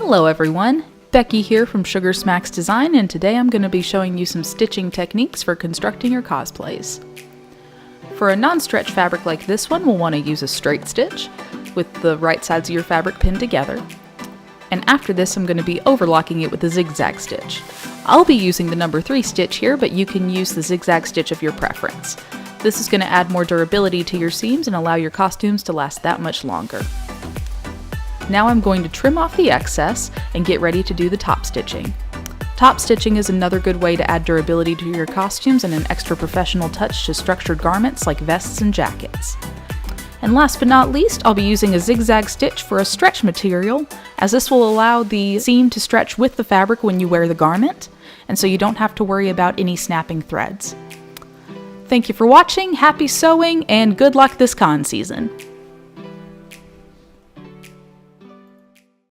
Hello everyone, Becky here from Sugar Smacks Design, and today I'm going to be showing you some stitching techniques for constructing your cosplays. For a non-stretch fabric like this one, we'll want to use a straight stitch with the right sides of your fabric pinned together. And after this I'm going to be overlocking it with a zigzag stitch. I'll be using the number 3 stitch here, but you can use the zigzag stitch of your preference. This is going to add more durability to your seams and allow your costumes to last that much longer. Now I'm going to trim off the excess and get ready to do the top stitching. Top stitching is another good way to add durability to your costumes and an extra professional touch to structured garments like vests and jackets. And last but not least, I'll be using a zigzag stitch for a stretch material, as this will allow the seam to stretch with the fabric when you wear the garment, and so you don't have to worry about any snapping threads. Thank you for watching, happy sewing, and good luck this con season!